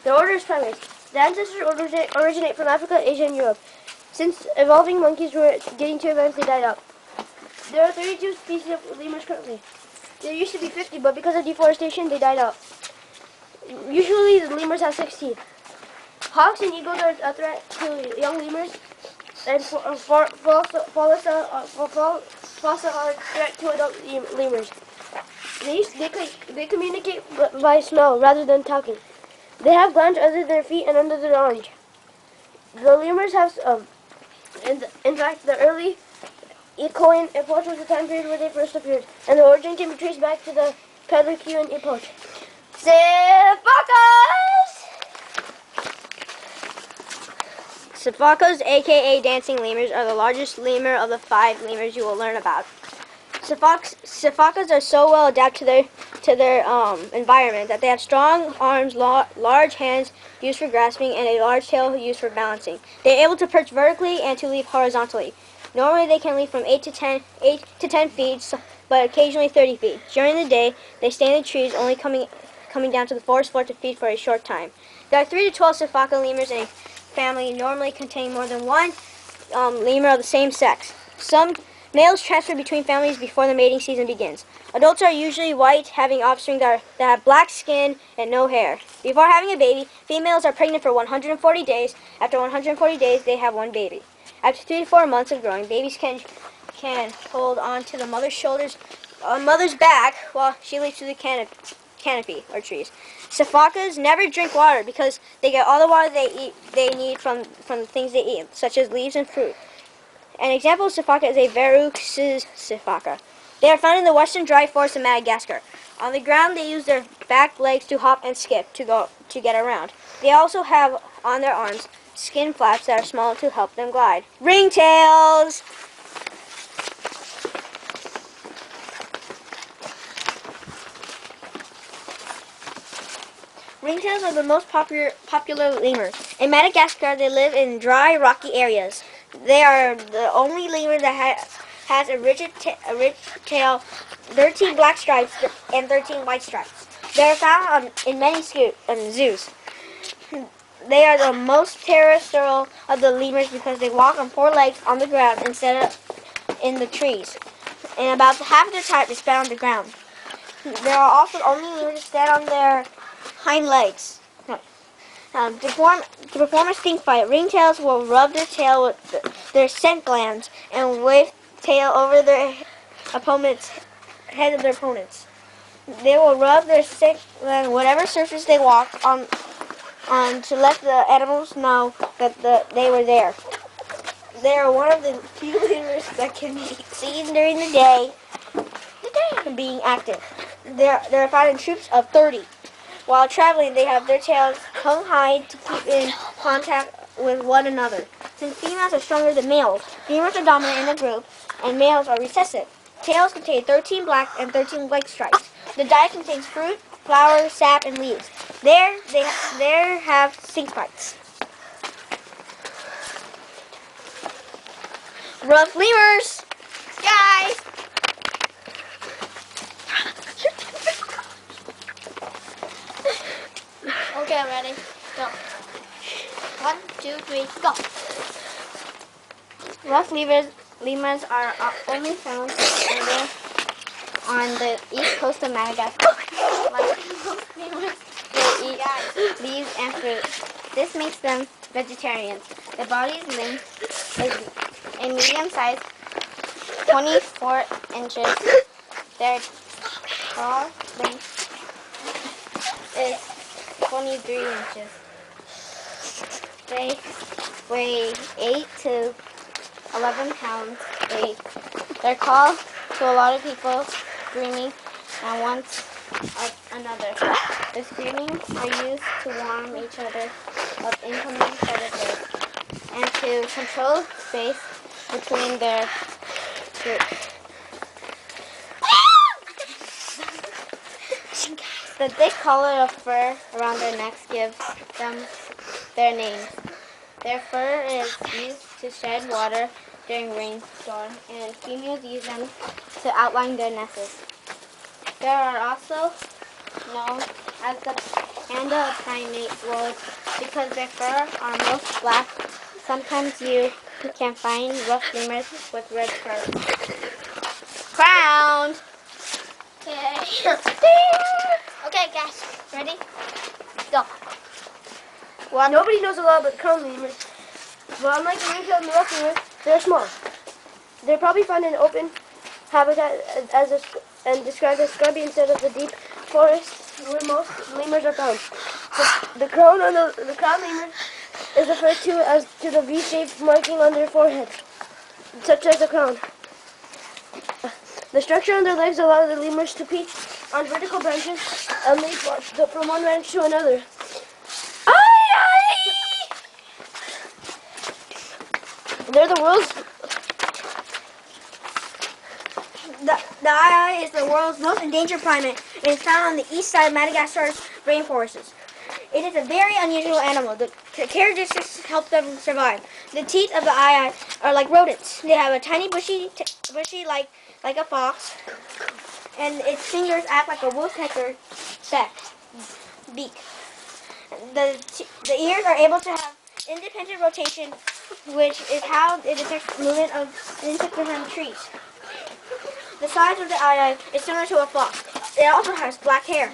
The order is primates. The ancestors originate from Africa, Asia, and Europe. Since evolving monkeys were getting too advanced, they died out. There are 32 species of lemurs currently. There used to be 50, but because of deforestation, they died out. Usually, the lemurs have 6 teeth. Hawks and eagles are a threat to young lemurs, and fossa are a threat to adult lemurs. They communicate by smell rather than talking. They have glands under their feet and under their arms. The lemurs have, in fact, the early Eocene epoch was the time period where they first appeared, and the origin can be traced back to the Paleocene epoch. Sifakas, aka dancing lemurs, are the largest lemur of the 5 lemurs you will learn about. Sifakas are so well adapted to their environment that they have strong arms, large hands used for grasping, and a large tail used for balancing. They are able to perch vertically and to leap horizontally. Normally they can leap from 8 to 10 feet, but occasionally 30 feet. During the day, they stay in the trees, only coming down to the forest floor to feed for a short time. There are 3 to 12 Sifaka lemurs in a family, normally containing more than one lemur of the same sex. Some males transfer between families before the mating season begins. Adults are usually white, having offspring that have black skin and no hair. Before having a baby, females are pregnant for 140 days. After 140 days, they have one baby. After 3 to 4 months of growing, babies can hold on to the mother's back while she leaps through the canopy or trees. Sifakas never drink water because they get all the water they need from the things they eat, such as leaves and fruit. An example of Sifaka is a Verrux's Sifaka. They are found in the western dry forest of Madagascar. On the ground, they use their back legs to hop and skip to get around. They also have on their arms skin flaps that are small to help them glide. Ringtails! Ringtails are the most popular lemur. In Madagascar, they live in dry, rocky areas. They are the only lemur that has a rigid tail, 13 black stripes, and 13 white stripes. They are found in many zoos. They are the most terrestrial of the lemurs because they walk on 4 legs on the ground instead of in the trees. And about half of their time is spent on the ground. There are also only lemurs that stand on their hind legs. To perform a stink fight, ringtails will rub their tail with their scent glands and wave tail over their head of their opponents. They will rub their scent gland whatever surface they walk on to let the animals know that they were there. They are one of the few lemurs that can be seen during the day being active. They're found in troops of 30. While traveling, they have their tails hung high to keep in contact with one another. Since females are stronger than males, females are dominant in the group, and males are recessive. Tails contain 13 black and 13 white stripes. The diet contains fruit, flowers, sap, and leaves. There have stink spikes. Ruffed lemurs! Guys! Okay, I'm ready. Go. 1, 2, 3, go. Ruffed lemurs are only found on the east coast of Madagascar. They eat leaves and fruit. This makes them vegetarians. Their body's length is a medium size, 24 inches. Their tall length is 23 inches. They weigh 8 to 11 pounds. They're called to a lot of people screaming and once another. The screamings are used to warn each other of incoming predators and to control space between their groups. The thick collar of fur around their necks gives them their names. Their fur is used to shed water during rainstorms, and females use them to outline their nests. They are also known as the panda primate wolves because their fur are most black. Sometimes you can find rough lemurs with red fur. Crowned. Okay. Okay, guys. Ready? Go. One. Nobody knows a lot about crown lemurs, but unlike the ringtail and the rough lemur, they're small. They're probably found in open habitat and described as scrubby instead of the deep forests where most lemurs are found. The crown on the crown lemur is referred to as to the V-shaped marking on their forehead, such as a crown. The structure on their legs allows the lemurs to peak on vertical branches and leap from one branch to another. They're the world's The eye is the world's most endangered primate and is found on the east side of Madagascar's rainforests. It is a very unusual animal. The characteristics help them survive. The teeth of the eye are like rodents. They have a tiny bushy like a fox, and its fingers act like a woodpecker beak. The ears are able to have independent rotation, which is how it detects movement of insects around trees. The size of the eye is similar to a fox. It also has black hair.